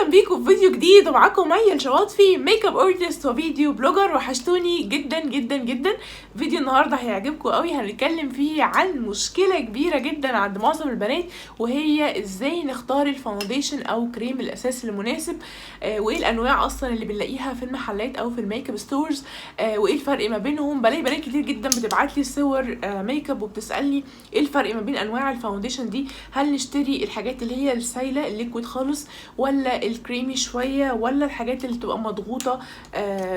اهلا بيكم في فيديو جديد، ومعاكم مي الشواطفي ميك اب ارتست وفيديو بلوجر. وحشتوني جدا جدا جدا. فيديو النهارده هيعجبكم قوي، هنتكلم فيه عن مشكله كبيره جدا عند معظم البنات، وهي ازاي نختار الفاونديشن او كريم الاساس المناسب، وايه الانواع اصلا اللي بنلاقيها في المحلات او في الميك اب ستورز، وايه الفرق ما بينهم. بلاقي بنات كتير جدا بتبعت لي صور ميك اب وبتسالني ايه الفرق ما بين انواع الفاونديشن دي، هل نشتري الحاجات اللي هي السايله الليكويد خالص، ولا الكريمي شويه، ولا الحاجات اللي بتبقى مضغوطه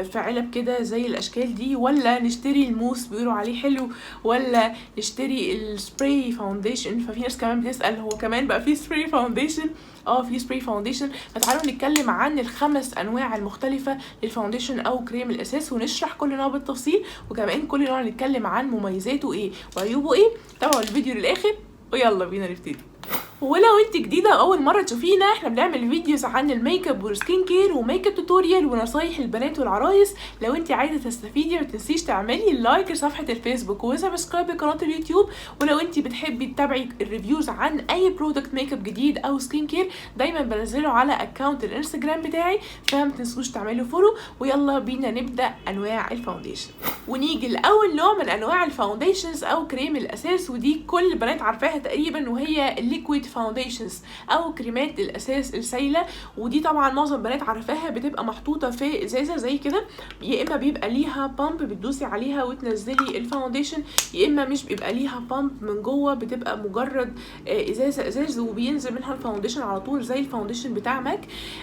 في علب كده زي الاشكال دي، ولا نشتري الموس بيقولوا عليه حلو، ولا نشتري السبراي فاونديشن. ففي ناس كمان بتسال هو كمان بقى في سبراي فاونديشن؟ في سبراي فاونديشن. فتعالوا نتكلم عن الخمس انواع المختلفه للفاونديشن او كريم الاساس، ونشرح كل نوع بالتفصيل، وكمان كل نوع نتكلم عن مميزاته ايه وعيوبه ايه. تابعوا الفيديو للاخر ويلا بينا نبتدي. ولو انت جديده اول مره تشوفينا، احنا بنعمل فيديوز عن الميك اب والسكين كير وميك اب توتوريال ونصايح البنات والعرايس. لو انت عايزه تستفيدي ما تنسيش تعملي لايك لصفحه الفيسبوك وسبسكرايب لقناه اليوتيوب. ولو انت بتحبي تتابعي الريفيوز عن اي برودكت ميك اب جديد او سكين كير، دايما بنزله على اكونت الانستجرام بتاعي، فما تنسوش تعملوا فولو. ويلا بينا نبدا انواع الفاونديشن. ونيجي لاول نوع من انواع الفاونديشنز او كريم الاساس، ودي كل البنات عارفاها تقريبا، وهي الليكويد فاونديشنز او كريمات الاساس السايله. ودي طبعا معظم البنات عارفاها، بتبقى محطوطه في ازازه زي كده، يا اما بيبقى ليها بامب بتدوسي عليها وتنزلي الفاونديشن، يا اما مش بيبقى ليها بامب من جوه، بتبقى مجرد ازاز وبينزل منها الفاونديشن على طول زي الفاونديشن بتاع ماك.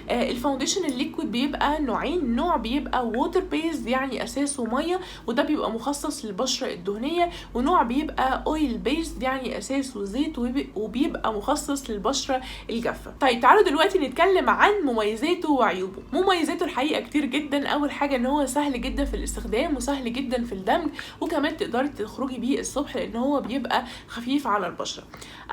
الفاونديشن الليكويد بيبقى نوعين، نوع بيبقى ووتر بيز يعني اساسه ميه وده بيبقى مخصص للبشره الدهنيه، ونوع بيبقى اويل بيز يعني اساسه زيت وبيبقى مخصص للبشره الجافه. طيب تعالوا دلوقتي نتكلم عن مميزاته وعيوبه. مميزاته الحقيقه كتير جدا. اول حاجه ان هو سهل جدا في الاستخدام وسهل جدا في الدمج، وكمان تقدري تخرجي بيه الصبح لان هو بيبقى خفيف على البشره.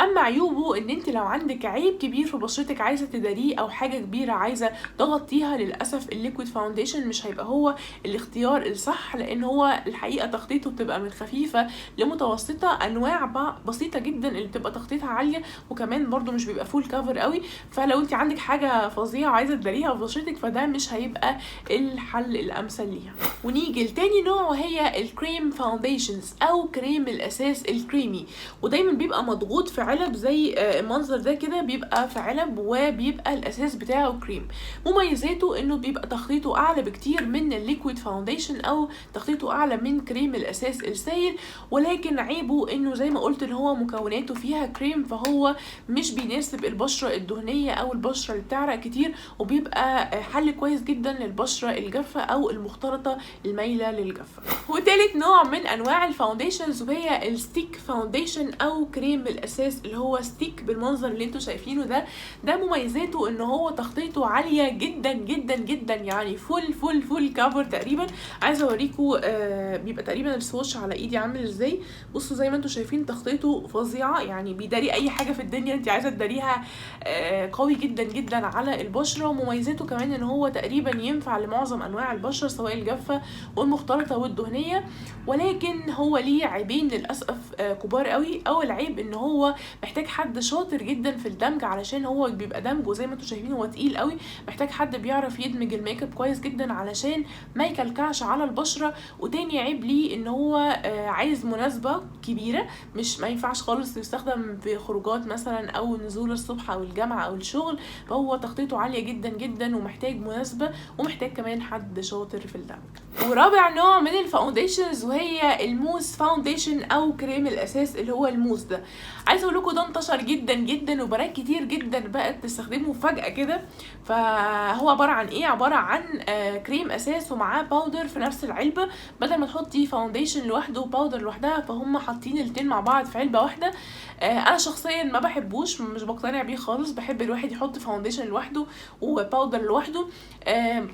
اما عيوبه ان انت لو عندك عيب كبير في بشرتك عايزه تداريه او حاجه كبيره عايزه تغطيها، للاسف الليكويد فاونديشن مش هيبقى هو الاختيار الصح، لان هو الحقيقه تخطيطه بتبقى من خفيفه لمتوسطه، انواع بسيطه جدا اللي بتبقى تخطيطها عاليه، وكمان برضو مش بيبقى فول كفر قوي. فلو انت عندك حاجه فظيعه وعايزه تداريها في بشرتك، فده مش هيبقى الحل الامثل ليها. ونيجي لتاني نوع، وهي الكريم فاونديشنز او كريم الاساس الكريمي، ودايما بيبقى مضغوط في علب زي المنظر ده كده، بيبقى في علب وبيبقى الاساس بتاعه كريم. مميزاته انه بيبقى تخطيطه اعلى بكتير من الليكويد فاونديشن او تخطيطه اعلى من كريم الاساس السائل، ولكن عيبه انه زي ما قلت ان هو مكوناته فيها كريم، فهو مش بيناسب البشره الدهنيه او البشره اللي بتعرق كتير، وبيبقى حل كويس جدا للبشره الجافه او المختلطه المايله للجافه. وتالت نوع من انواع الفاونديشنز وهي الستيك فاونديشن او كريم الاساس اللي هو ستيك بالمنظر اللي انتوا شايفينه ده مميزاته ان هو تخطيطه عاليه جدا جدا جدا، يعني فول كفر تقريبا. عايزه اوريكم بيبقى تقريبا السواتش على ايدي عامل ازاي. بصوا زي ما انتوا شايفين تخطيطه فظيعه، يعني بيداري اي حاجه في الدنيا انت عايزه تداريها، قوي جدا جدا على البشره. ومميزاته كمان ان هو تقريبا ينفع لمعظم انواع البشره سواء الجافه والمختلطه والدهنيه، ولكن هو ليه عيبين للاسف كبار قوي. اول عيب ان هو محتاج حد شاطر جدا في الدمج، علشان هو بيبقى دمجه زي ما انتوا شايفين هو تقيل قوي، محتاج حد بيعرف يدمج الميك اب كويس جدا علشان ما يكلكعش على البشره. وتاني عيب ليه ان هو عايز مناسبه كبيره، مش ما ينفعش خالص يستخدم في خروجات مثلا او نزول الصبح او الجامعه او الشغل، فهو تخطيطه عاليه جدا جدا ومحتاج مناسبه، ومحتاج كمان حد شاطر في الدمج. ورابع نوع من الفاونديشنز وهي الموس فاونديشن او كريم الاساس اللي هو الموس ده. عايزه اقول لكم ده انتشر جدا جدا، وبنات كتير جدا بقت تستخدمه فجاه كده. فهو عباره عن ايه؟ عباره عن كريم اساس ومعاه باودر في نفس العلبه، بدل ما تحطي فاونديشن لوحده وباودر لوحدها، فهم حاطين الاتنين مع بعض في علبه واحده. انا شخصيا ما بحبوش، مش بقتنع بيه خالص، بحب الواحد يحط فاونديشن لوحده وباودر لوحده.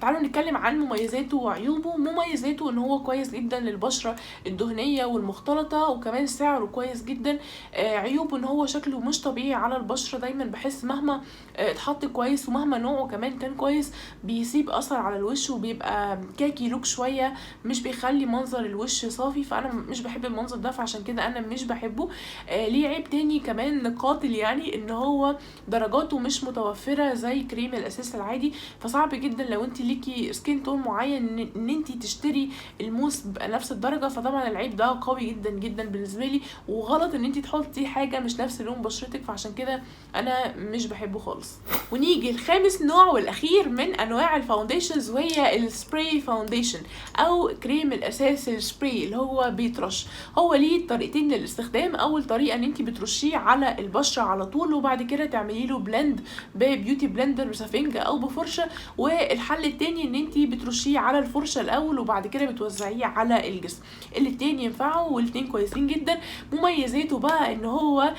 تعالوا نتكلم عن مميزاته وعيوبه. مميزاته ان هو كويس جدا للبشره الدهنيه والمختلطه، وكمان سعره كويس جدا. عيوبه ان هو شكله مش طبيعي على البشره، دايما بحس مهما اتحط كويس ومهما نوعه كمان كان كويس بيسيب اثر على الوش، وبيبقى كاكي لوك شويه، مش بيخلي منظر الوش صافي، فانا مش بحب المنظر ده، فعشان كده انا مش بحبه. ليه عيب تاني كمان، نقاط اليد يعني ان هو درجاته مش متوفره زي كريم الاساس العادي، فصعب جدا لو انت ليكي سكين تون معين ان انت تشتري الموس بنفس الدرجه. فطبعا العيب ده قوي جدا جدا بالنسبه لي، وغلط ان انت تحطي حاجه مش نفس لون بشرتك، فعشان كده انا مش بحبه خالص. ونيجي الخامس نوع والاخير من انواع الفاونديشنز، وهي السبراي فاونديشن او كريم الاساس السبراي اللي هو بيترش. هو ليه طريقتين للاستخدام. اول طريقه ان انت بترشيه على البشره على طول، وبعد كده تعملي له بلند ببيوتي بلندر بسفنجه او بفرشه. والحل التاني ان انت بترشيه على الفرشه الاول وبعد كده بتوزعيه على الجسم. الاتنين ينفعوا والاتنين كويسين جدا. مميزاته بقى ان هو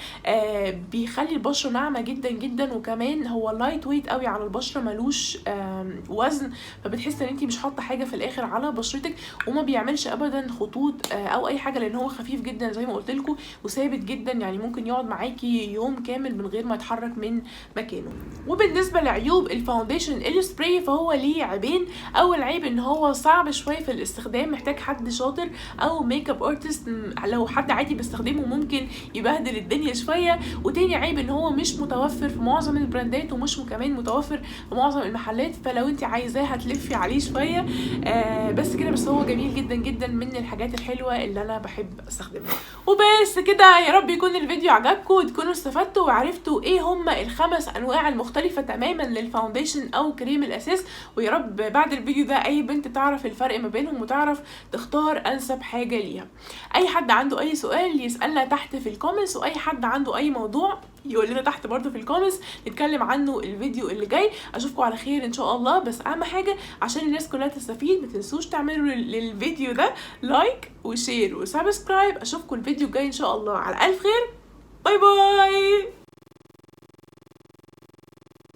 بيخلي البشره ناعمه جدا جدا، وكمان هو لايت ويت قوي على البشره، ملوش وزن، فبتحس ان انت مش حاطه حاجه في الاخر على بشرتك، وما بيعملش ابدا خطوط او اي حاجه، لان هو خفيف جدا زي ما قلت لكم وثابت جدا، يعني ممكن يقعد معاكي يوم كامل من غير ما يتحرك من مكانه. وبالنسبه لعيوب الفاونديشن السبراي فهو ليه عيبين. اول عيب ان هو صعب شويه في الاستخدام، محتاج حد شاطر او ميك اب ارتست، لو حد عادي بيستخدمه ممكن يبهدل الدنيا شويه. وتاني عيب ان هو مش متوفر في معظم البراندات، ومش كمان متوفر في معظم المحلات، فلو انت عايزاه هتلفي عليه شويه. بس كده، بس هو جميل جدا جدا، من الحاجات الحلوه اللي انا بحب استخدمها. وبس كده، يا رب يكون الفيديو عجبكم وتكونوا استفدتوا وعرفتوا ايه هما الخمس انواع المختلفه تماما للفاونديشن او كريم الاساس. ويا رب بعد الفيديو ده اي بنت تعرف الفرق ما بينهم وتعرف تختار انسب حاجه ليها. اي حد عنده اي سؤال يسالنا تحت في الكومنتس، واي حد عنده اي موضوع يقول لنا تحت برضو في الكومنتس نتكلم عنه الفيديو اللي جاي. اشوفكم على خير ان شاء الله. بس اهم حاجه عشان الناس كلها تستفيد، ما تنسوش تعملوا للفيديو ده لايك وشير وسبسكرايب. اشوفكم الفيديو الجاي ان شاء الله على الف خير. باي باي.